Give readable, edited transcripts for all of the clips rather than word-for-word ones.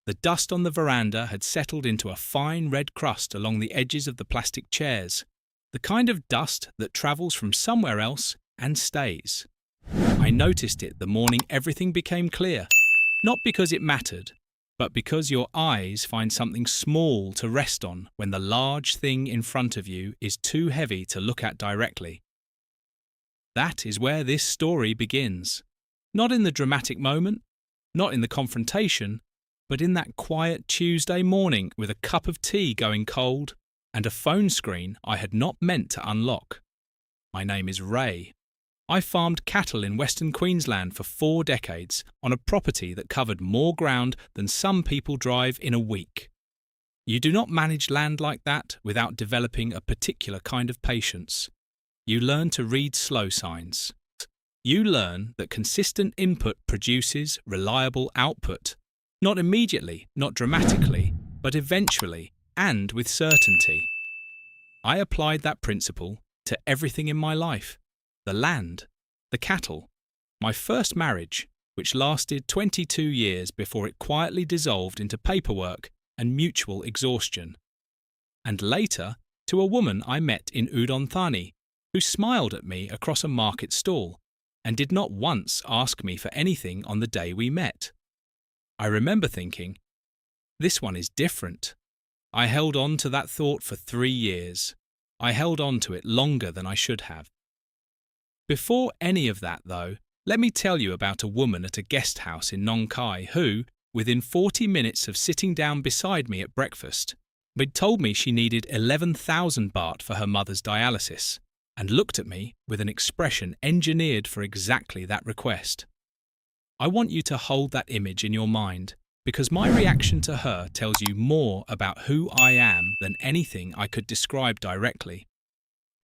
The dust on the veranda had settled into a fine red crust along the edges of the plastic chairs, the kind of dust that travels from somewhere else and stays. I noticed it the morning everything became clear, not because it mattered, but because your eyes find something small to rest on when the large thing in front of you is too heavy to look at directly. That is where this story begins. Not in the dramatic moment, not in the confrontation, but in that quiet Tuesday morning with a cup of tea going cold and a phone screen I had not meant to unlock. My name is Ray. I farmed cattle in Western Queensland for 4 decades on a property that covered more ground than some people drive in a week. You do not manage land like that without developing a particular kind of patience. You learn to read slow signs. You learn that consistent input produces reliable output. Not immediately, not dramatically, but eventually, and with certainty. I applied that principle to everything in my life. The land, the cattle, my first marriage, which lasted 22 years before it quietly dissolved into paperwork and mutual exhaustion. And later, to a woman I met in Udon Thani, who smiled at me across a market stall and did not once ask me for anything on the day we met. I remember thinking, this one is different. I held on to that thought for 3 years. I held on to it longer than I should have. Before any of that, though, let me tell you about a woman at a guest house in Nong Khai who, within 40 minutes of sitting down beside me at breakfast, had told me she needed 11,000 baht for her mother's dialysis, and looked at me with an expression engineered for exactly that request. I want you to hold that image in your mind, because my reaction to her tells you more about who I am than anything I could describe directly.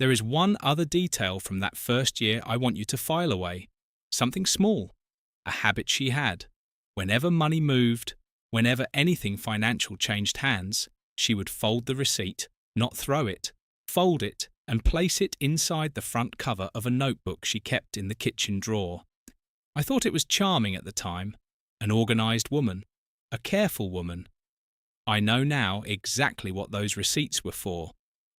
There is one other detail from that first year I want you to file away. Something small. A habit she had. Whenever money moved, whenever anything financial changed hands, she would fold the receipt, not throw it, fold it, and place it inside the front cover of a notebook she kept in the kitchen drawer. I thought it was charming at the time. An organised woman. A careful woman. I know now exactly what those receipts were for.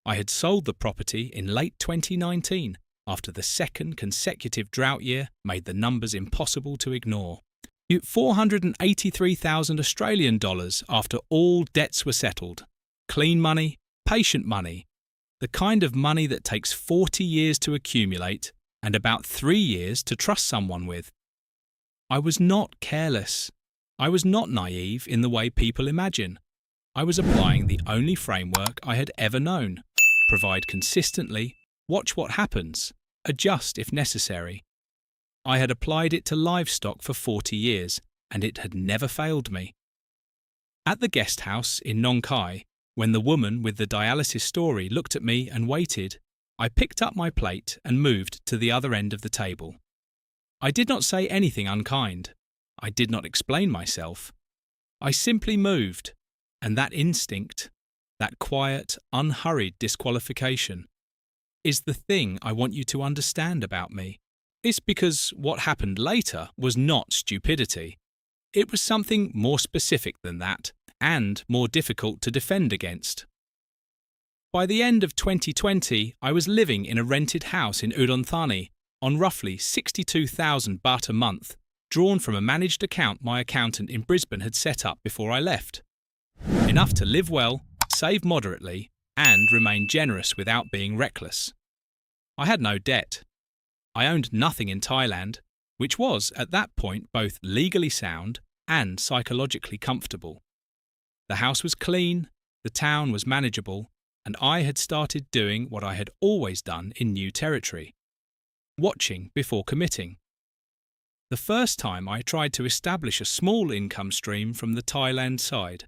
I had sold the property in late 2019 after the second consecutive drought year made the numbers impossible to ignore. 483,000 Australian dollars after all debts were settled. Clean money, patient money. The kind of money that takes 40 years to accumulate and about 3 years to trust someone with. I was not careless. I was not naive in the way people imagine. I was applying the only framework I had ever known. Provide consistently, watch what happens, adjust if necessary. I had applied it to livestock for 40 years, and it had never failed me. At the guest house in Nong Khai, when the woman with the dialysis story looked at me and waited, I picked up my plate and moved to the other end of the table. I did not say anything unkind. I did not explain myself. I simply moved, and that instinct, that quiet, unhurried disqualification, is the thing I want you to understand about me. It's because what happened later was not stupidity. It was something more specific than that, and more difficult to defend against. By the end of 2020, I was living in a rented house in Udon Thani on roughly 62,000 baht a month, drawn from a managed account my accountant in Brisbane had set up before I left. Enough to live well, save moderately, and remain generous without being reckless. I had no debt. I owned nothing in Thailand, which was, at that point, both legally sound and psychologically comfortable. The house was clean, the town was manageable, and I had started doing what I had always done in new territory. Watching before committing. The first time I tried to establish a small income stream from the Thailand side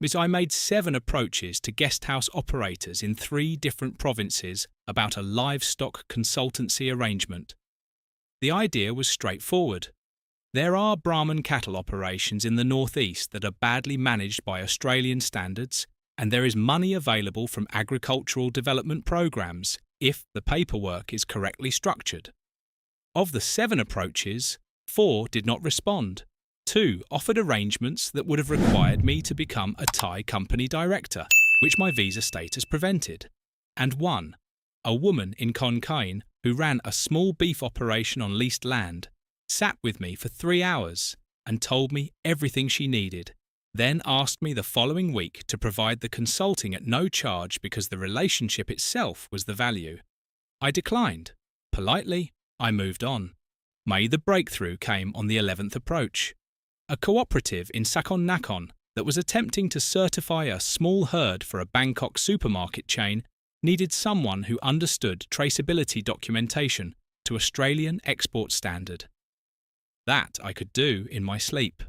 was I made 7 approaches to guest house operators in 3 different provinces about a livestock consultancy arrangement. The idea was straightforward. There are Brahman cattle operations in the northeast that are badly managed by Australian standards, and there is money available from agricultural development programs if the paperwork is correctly structured. Of the 7 approaches, 4 did not respond. Two offered arrangements that would have required me to become a Thai company director, which my visa status prevented. And one, a woman in Khon Kaen who ran a small beef operation on leased land, sat with me for 3 hours and told me everything she needed, then asked me the following week to provide the consulting at no charge because the relationship itself was the value. I declined. Politely, I moved on. The breakthrough came on the 11th approach. A cooperative in Sakon Nakhon that was attempting to certify a small herd for a Bangkok supermarket chain needed someone who understood traceability documentation to Australian export standard. That I could do in my sleep.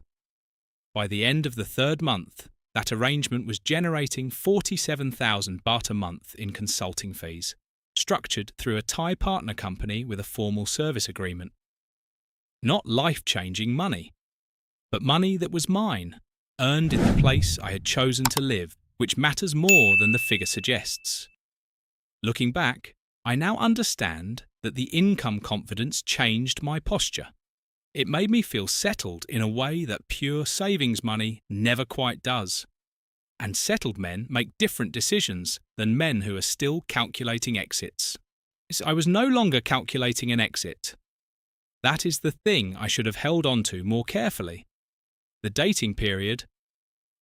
By the end of the 3rd month, that arrangement was generating 47,000 baht a month in consulting fees, structured through a Thai partner company with a formal service agreement. Not life-changing money, but money that was mine, earned in the place I had chosen to live, which matters more than the figure suggests. Looking back, I now understand that the income confidence changed my posture. It made me feel settled in a way that pure savings money never quite does. And settled men make different decisions than men who are still calculating exits. I was no longer calculating an exit. That is the thing I should have held on to more carefully. The dating period,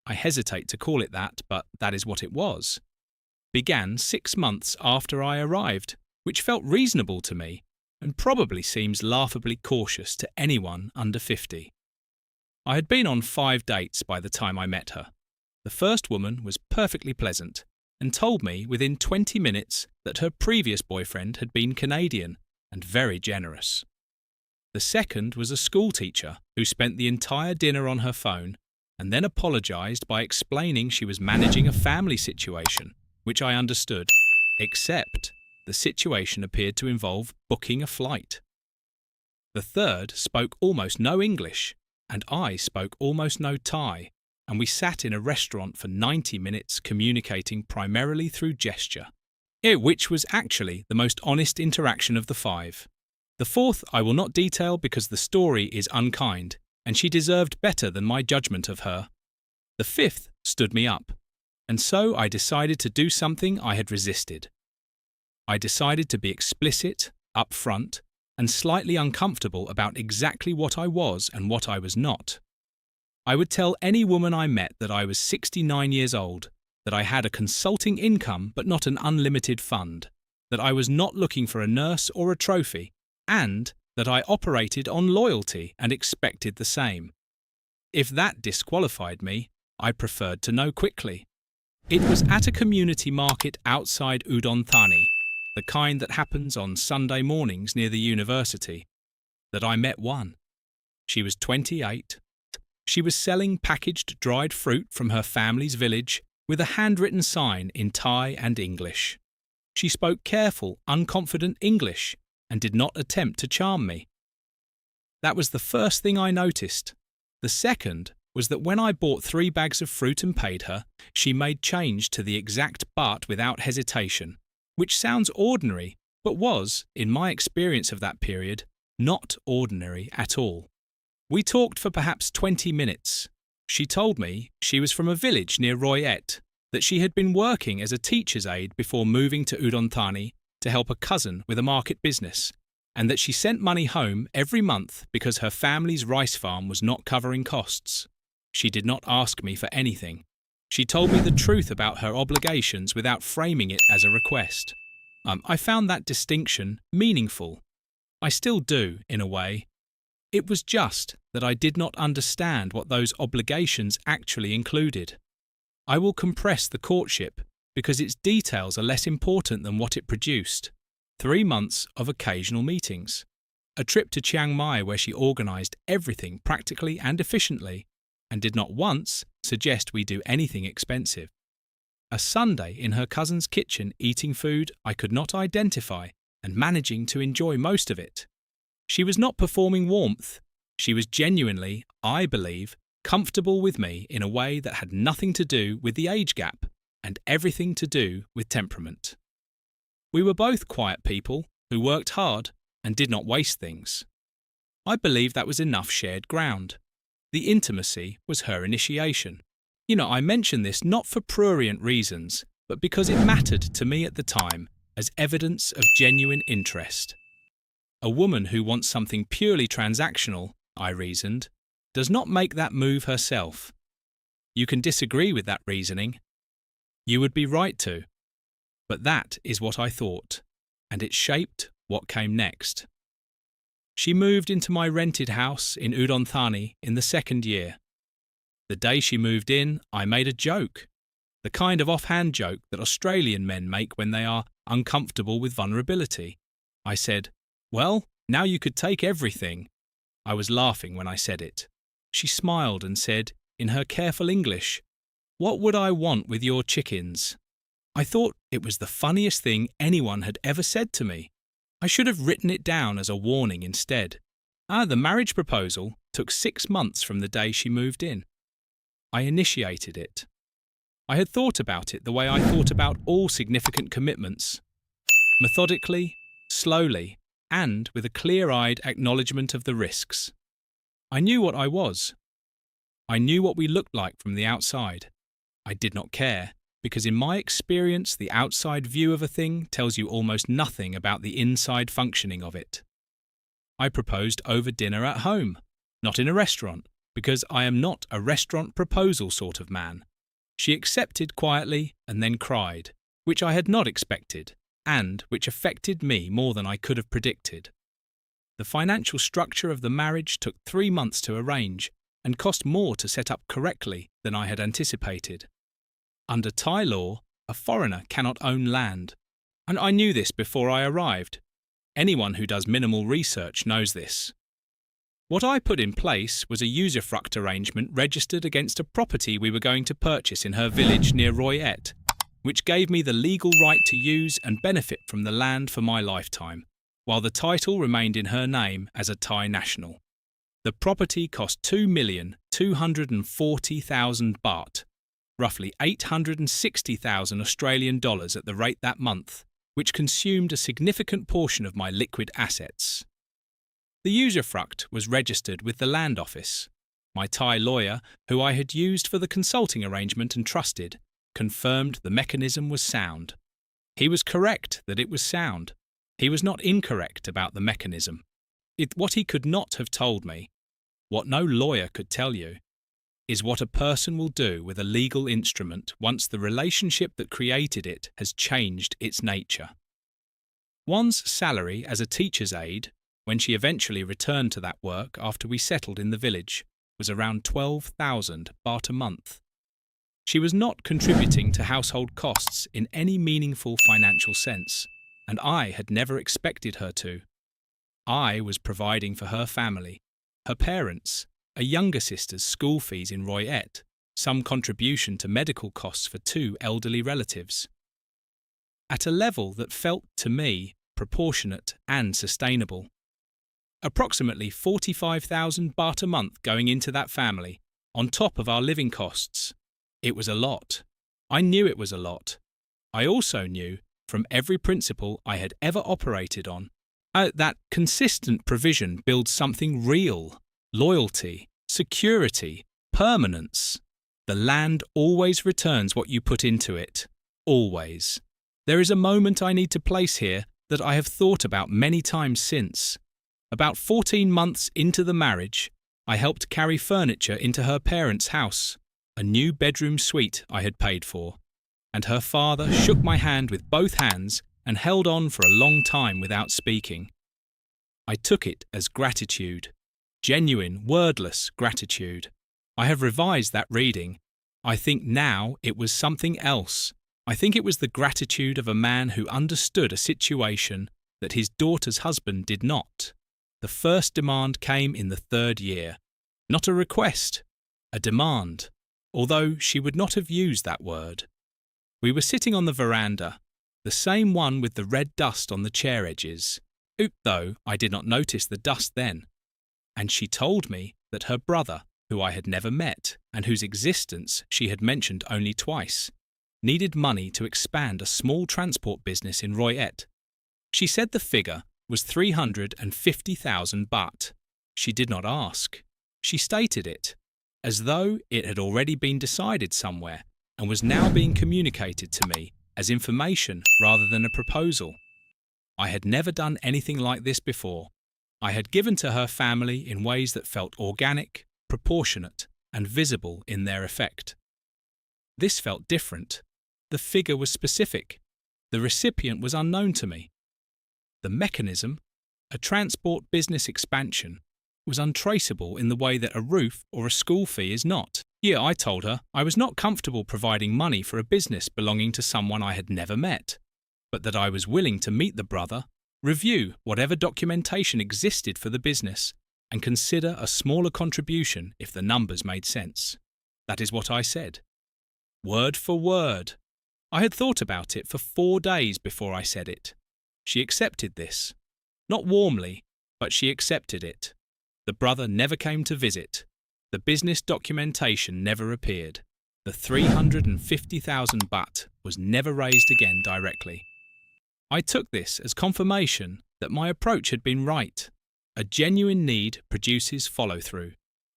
I hesitate to call it that, but that is what it was, began 6 months after I arrived, which felt reasonable to me and probably seems laughably cautious to anyone under 50. I had been on 5 dates by the time I met her. The first woman was perfectly pleasant and told me within 20 minutes that her previous boyfriend had been Canadian and very generous. The second was a schoolteacher who spent the entire dinner on her phone and then apologised by explaining she was managing a family situation, which I understood, except the situation appeared to involve booking a flight. The third spoke almost no English, and I spoke almost no Thai, and we sat in a restaurant for 90 minutes communicating primarily through gesture, which was actually the most honest interaction of the 5. The fourth I will not detail because the story is unkind, and she deserved better than my judgment of her. The 5th stood me up, and so I decided to do something I had resisted. I decided to be explicit, upfront, and slightly uncomfortable about exactly what I was and what I was not. I would tell any woman I met that I was 69 years old, that I had a consulting income but not an unlimited fund, that I was not looking for a nurse or a trophy, and that I operated on loyalty and expected the same. If that disqualified me, I preferred to know quickly. It was at a community market outside Udon Thani, the kind that happens on Sunday mornings near the university, that I met one. She was 28. She was selling packaged dried fruit from her family's village with a handwritten sign in Thai and English. She spoke careful, unconfident English and did not attempt to charm me. That was the first thing I noticed. The second was that when I bought 3 bags of fruit and paid her, she made change to the exact baht without hesitation, which sounds ordinary, but was, in my experience of that period, not ordinary at all. We talked for perhaps 20 minutes. She told me she was from a village near Roy Et, that she had been working as a teacher's aide before moving to Udon Thani to help a cousin with a market business, and that she sent money home every month because her family's rice farm was not covering costs. She did not ask me for anything. She told me the truth about her obligations without framing it as a request. I found that distinction meaningful. I still do, in a way. It was just that I did not understand what those obligations actually included. I will compress the courtship because its details are less important than what it produced. 3 months of occasional meetings. A trip to Chiang Mai where she organised everything practically and efficiently, and did not once suggest we do anything expensive. A Sunday in her cousin's kitchen eating food I could not identify and managing to enjoy most of it. She was not performing warmth. She was genuinely, I believe, comfortable with me in a way that had nothing to do with the age gap and everything to do with temperament. We were both quiet people who worked hard and did not waste things. I believe that was enough shared ground. The intimacy was her initiation. I mention this not for prurient reasons, but because it mattered to me at the time as evidence of genuine interest. A woman who wants something purely transactional, I reasoned, does not make that move herself. You can disagree with that reasoning. You would be right to. But that is what I thought, and it shaped what came next. She moved into my rented house in Udon Thani in the second year. The day she moved in, I made a joke. The kind of offhand joke that Australian men make when they are uncomfortable with vulnerability. I said, "Well, now you could take everything." I was laughing when I said it. She smiled and said, in her careful English, "What would I want with your chickens?" I thought it was the funniest thing anyone had ever said to me. I should have written it down as a warning instead. The marriage proposal took 6 months from the day she moved in. I initiated it. I had thought about it the way I thought about all significant commitments. Methodically, slowly, and with a clear-eyed acknowledgement of the risks. I knew what I was. I knew what we looked like from the outside. I did not care, because in my experience the outside view of a thing tells you almost nothing about the inside functioning of it. I proposed over dinner at home, not in a restaurant, because I am not a restaurant proposal sort of man. She accepted quietly and then cried, which I had not expected, and which affected me more than I could have predicted. The financial structure of the marriage took 3 months to arrange and cost more to set up correctly than I had anticipated. Under Thai law, a foreigner cannot own land, and I knew this before I arrived. Anyone who does minimal research knows this. What I put in place was a usufruct arrangement registered against a property we were going to purchase in her village near Roi Et, which gave me the legal right to use and benefit from the land for my lifetime, while the title remained in her name as a Thai national. The property cost 2,240,000 baht, roughly 860,000 Australian dollars at the rate that month, which consumed a significant portion of my liquid assets. The usufruct was registered with the Land Office. My Thai lawyer, who I had used for the consulting arrangement and trusted, confirmed the mechanism was sound. He was correct that it was sound. He was not incorrect about the mechanism. What he could not have told me, what no lawyer could tell you, is what a person will do with a legal instrument once the relationship that created it has changed its nature. One's salary as a teacher's aide, when she eventually returned to that work after we settled in the village, was around 12,000 baht a month. She was not contributing to household costs in any meaningful financial sense, and I had never expected her to. I was providing for her family, her parents, a younger sister's school fees in Roi Et, some contribution to medical costs for 2 elderly relatives. At a level that felt, to me, proportionate and sustainable. Approximately 45,000 baht a month going into that family, on top of our living costs. It was a lot. I knew it was a lot. I also knew, from every principle I had ever operated on, that consistent provision builds something real: loyalty, security, permanence. The land always returns what you put into it. Always. There is a moment I need to place here that I have thought about many times since. About 14 months into the marriage, I helped carry furniture into her parents' house, a new bedroom suite I had paid for, and her father shook my hand with both hands and held on for a long time without speaking. I took it as gratitude, genuine, wordless gratitude. I have revised that reading. I think now it was something else. I think it was the gratitude of a man who understood a situation that his daughter's husband did not. The first demand came in the 3rd year. Not a request, a demand, although she would not have used that word. We were sitting on the veranda, the same one with the red dust on the chair edges. Though I did not notice the dust then. And she told me that her brother, who I had never met and whose existence she had mentioned only twice, needed money to expand a small transport business in Roi Et. She said the figure was 350,000 baht. She did not ask. She stated it, as though it had already been decided somewhere and was now being communicated to me as information rather than a proposal. I had never done anything like this before. I had given to her family in ways that felt organic, proportionate, and visible in their effect. This felt different. The figure was specific. The recipient was unknown to me. The mechanism, a transport business expansion, was untraceable in the way that a roof or a school fee is not. Here I told her I was not comfortable providing money for a business belonging to someone I had never met, but that I was willing to meet the brother, review whatever documentation existed for the business, and consider a smaller contribution if the numbers made sense. That is what I said. Word for word. I had thought about it for 4 days before I said it. She accepted this. Not warmly, but she accepted it. The brother never came to visit. The business documentation never appeared. The 350,000 baht was never raised again directly. I took this as confirmation that my approach had been right. A genuine need produces follow-through.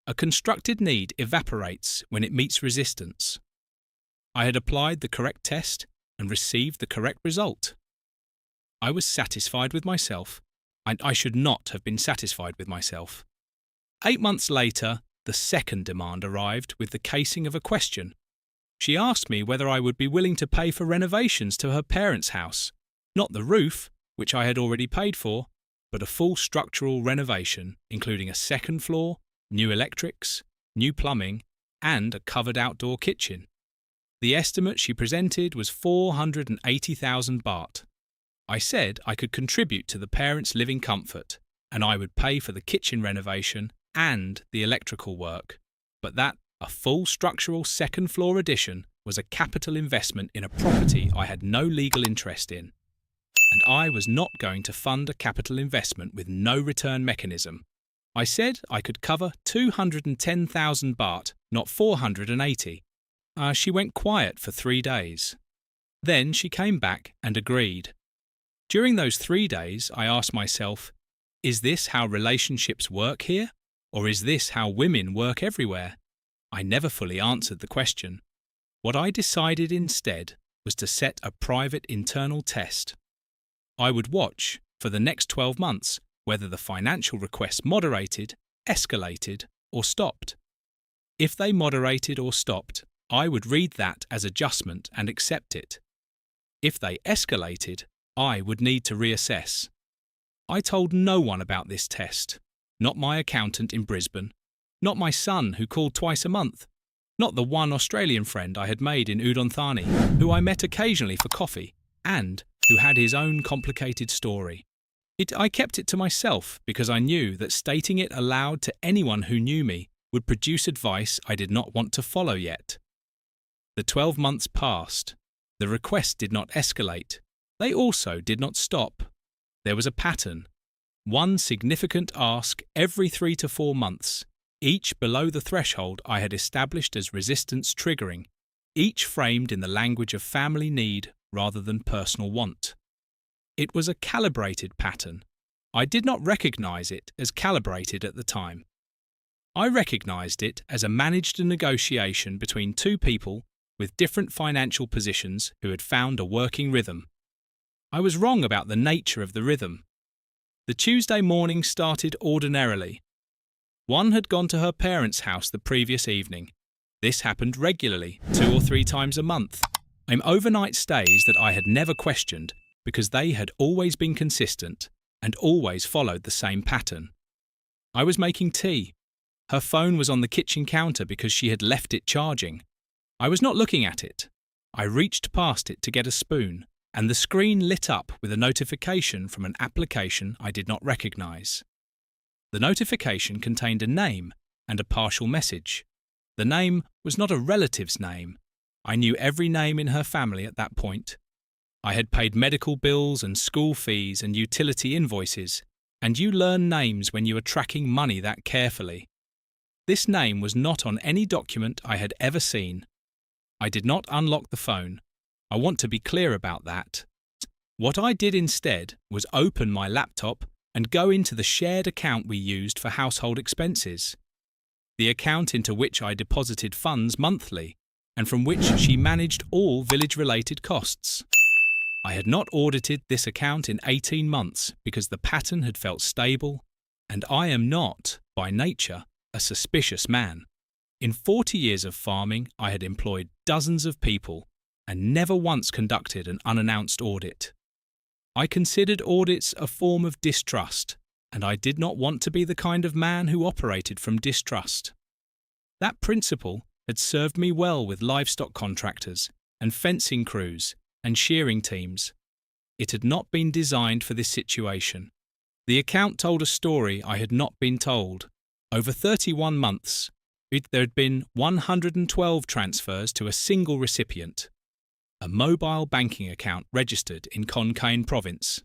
A constructed need evaporates when it meets resistance. I had applied the correct test and received the correct result. I was satisfied with myself, and I should not have been satisfied with myself. 8 months later, the second demand arrived with the casing of a question. She asked me whether I would be willing to pay for renovations to her parents' house, not the roof, which I had already paid for, but a full structural renovation, including a second floor, new electrics, new plumbing, and a covered outdoor kitchen. The estimate she presented was 480,000 baht. I said I could contribute to the parents' living comfort, and I would pay for the kitchen renovation and the electrical work, but that a full structural second floor addition was a capital investment in a property I had no legal interest in, and I was not going to fund a capital investment with no return mechanism. I said I could cover 210,000 baht, not 480. She went quiet for 3 days. Then she came back and agreed. During those 3 days, I asked myself, is this how relationships work here? Or is this how women work everywhere? I never fully answered the question. What I decided instead was to set a private internal test. I would watch, for the next 12 months, whether the financial requests moderated, escalated, or stopped. If they moderated or stopped, I would read that as adjustment and accept it. If they escalated, I would need to reassess. I told no one about this test. Not my accountant in Brisbane, not my son who called twice a month, not the one Australian friend I had made in Udon Thani, who I met occasionally for coffee, and who had his own complicated story. I kept it to myself because I knew that stating it aloud to anyone who knew me would produce advice I did not want to follow yet. The 12 months passed. The requests did not escalate. They also did not stop. There was a pattern. One significant ask every 3 to 4 months, each below the threshold I had established as resistance triggering, each framed in the language of family need rather than personal want. It was a calibrated pattern. I did not recognize it as calibrated at the time. I recognized it as a managed negotiation between 2 people with different financial positions who had found a working rhythm. I was wrong about the nature of the rhythm. The Tuesday morning started ordinarily. One had gone to her parents' house the previous evening. This happened regularly, 2 or 3 times a month. Overnight stays that I had never questioned because they had always been consistent and always followed the same pattern. I was making tea. Her phone was on the kitchen counter because she had left it charging. I was not looking at it. I reached past it to get a spoon, and the screen lit up with a notification from an application I did not recognize. The notification contained a name and a partial message. The name was not a relative's name. I knew every name in her family at that point. I had paid medical bills and school fees and utility invoices, and you learn names when you are tracking money that carefully. This name was not on any document I had ever seen. I did not unlock the phone. I want to be clear about that. What I did instead was open my laptop and go into the shared account we used for household expenses. the account into which I deposited funds monthly, and from which she managed all village-related costs. I had not audited this account in 18 months because the pattern had felt stable, and I am not, by nature, a suspicious man. In 40 years of farming, I had employed dozens of people and never once conducted an unannounced audit. I considered audits a form of distrust, and I did not want to be the kind of man who operated from distrust. That principle had served me well with livestock contractors and fencing crews and shearing teams. It had not been designed for this situation. The account told a story I had not been told. Over 31 months, there had been 112 transfers to a single recipient, a mobile banking account registered in Khon Kaen province.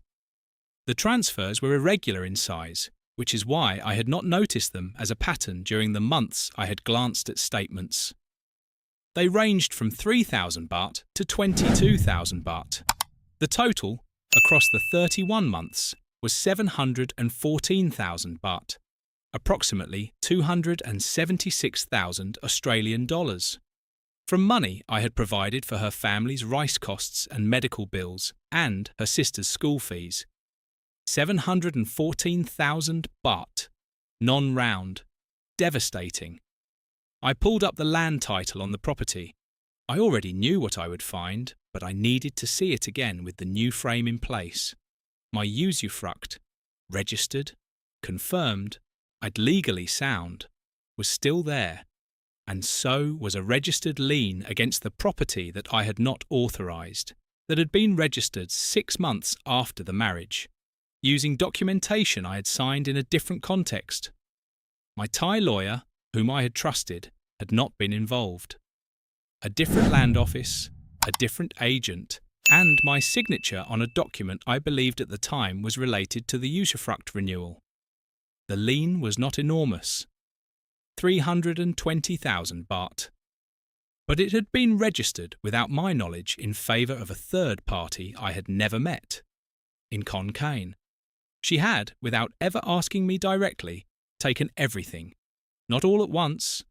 The transfers were irregular in size, which is why I had not noticed them as a pattern during the months I had glanced at statements. They ranged from 3,000 baht to 22,000 baht. The total, across the 31 months, was 714,000 baht, approximately 276,000 Australian dollars, from money I had provided for her family's rice costs and medical bills and her sister's school fees. 714,000 baht, non-round, devastating. I pulled up the land title on the property. I already knew what I would find, but I needed to see it again with the new frame in place. My usufruct, registered, confirmed, I'd legally sound, was still there, and so was a registered lien against the property that I had not authorised, that had been registered 6 months after the marriage, using documentation I had signed in a different context. My Thai lawyer, whom I had trusted, had not been involved. A different land office, a different agent, and my signature on a document I believed at the time was related to the usufruct renewal. The lien was not enormous, 320,000 baht. But it had been registered without my knowledge in favour of a third party I had never met, in Khon Kaen. She had, without ever asking me directly, taken everything, not all at once,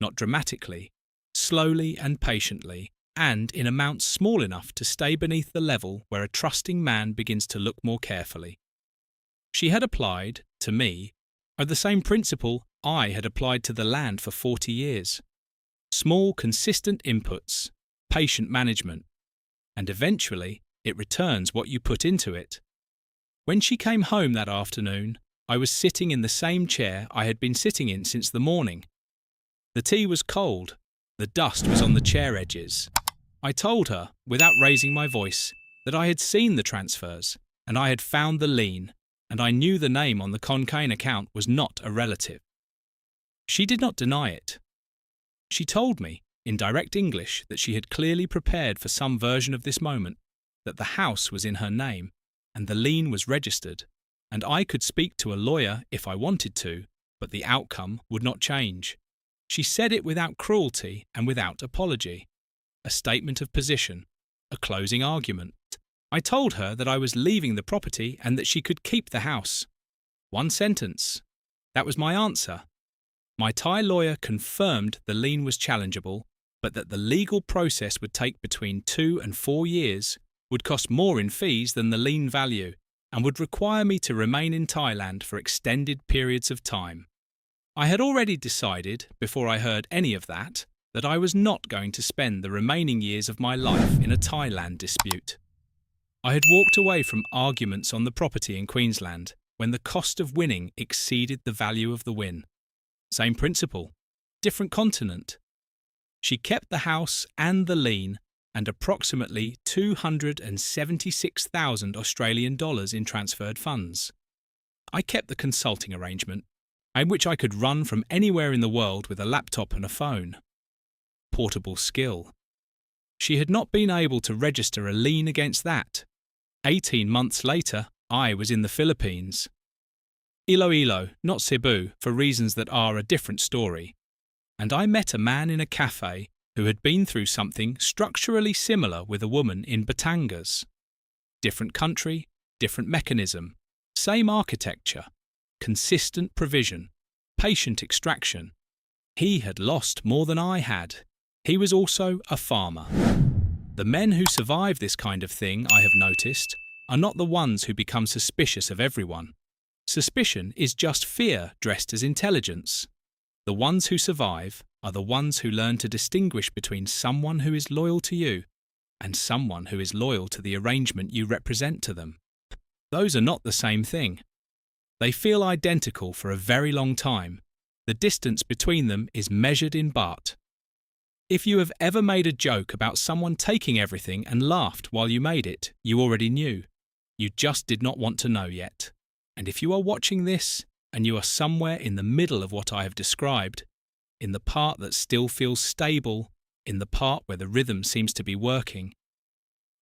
not dramatically, slowly and patiently, and in amounts small enough to stay beneath the level where a trusting man begins to look more carefully. She had applied, to me, of the same principle I had applied to the land for 40 years. Small, consistent inputs, patient management, and eventually it returns what you put into it. When she came home that afternoon, I was sitting in the same chair I had been sitting in since the morning. The tea was cold, the dust was on the chair edges. I told her, without raising my voice, that I had seen the transfers, and I had found the lien, and I knew the name on the Khon Kaen account was not a relative. She did not deny it. She told me, in direct English, that she had clearly prepared for some version of this moment, that the house was in her name, and the lien was registered, and I could speak to a lawyer if I wanted to, but the outcome would not change. She said it without cruelty and without apology. A statement of position, a closing argument. I told her that I was leaving the property and that she could keep the house. One sentence. That was my answer. My Thai lawyer confirmed the lien was challengeable, but that the legal process would take between 2 and 4 years, would cost more in fees than the lien value, and would require me to remain in Thailand for extended periods of time. I had already decided, before I heard any of that I was not going to spend the remaining years of my life in a Thailand dispute. I had walked away from arguments on the property in Queensland when the cost of winning exceeded the value of the win. Same principle, different continent. She kept the house and the lien and approximately 276,000 Australian dollars in transferred funds. I kept the consulting arrangement, in which I could run from anywhere in the world with a laptop and a phone. Portable skill. She had not been able to register a lien against that. 18 months later, I was in the Philippines. Iloilo, not Cebu, for reasons that are a different story. And I met a man in a cafe who had been through something structurally similar with a woman in Batangas. Different country, different mechanism, same architecture, consistent provision, patient extraction. He had lost more than I had. He was also a farmer. The men who survive this kind of thing, I have noticed, are not the ones who become suspicious of everyone. Suspicion is just fear dressed as intelligence. The ones who survive are the ones who learn to distinguish between someone who is loyal to you and someone who is loyal to the arrangement you represent to them. Those are not the same thing. They feel identical for a very long time. The distance between them is measured in BAHT. If you have ever made a joke about someone taking everything and laughed while you made it, you already knew. You just did not want to know yet. And if you are watching this, and you are somewhere in the middle of what I have described, in the part that still feels stable, in the part where the rhythm seems to be working,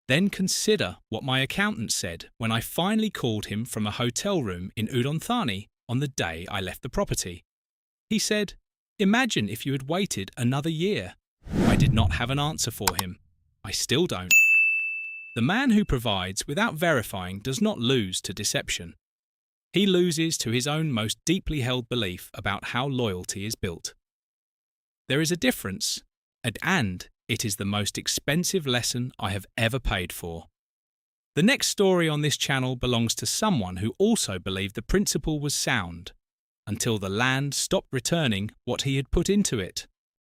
then consider what my accountant said when I finally called him from a hotel room in Udon Thani on the day I left the property. He said, "Imagine if you had waited another year." I did not have an answer for him. I still don't. The man who provides without verifying does not lose to deception. He loses to his own most deeply held belief about how loyalty is built. There is a difference, and it is the most expensive lesson I have ever paid for. The next story on this channel belongs to someone who also believed the principle was sound, until the land stopped returning what he had put into it.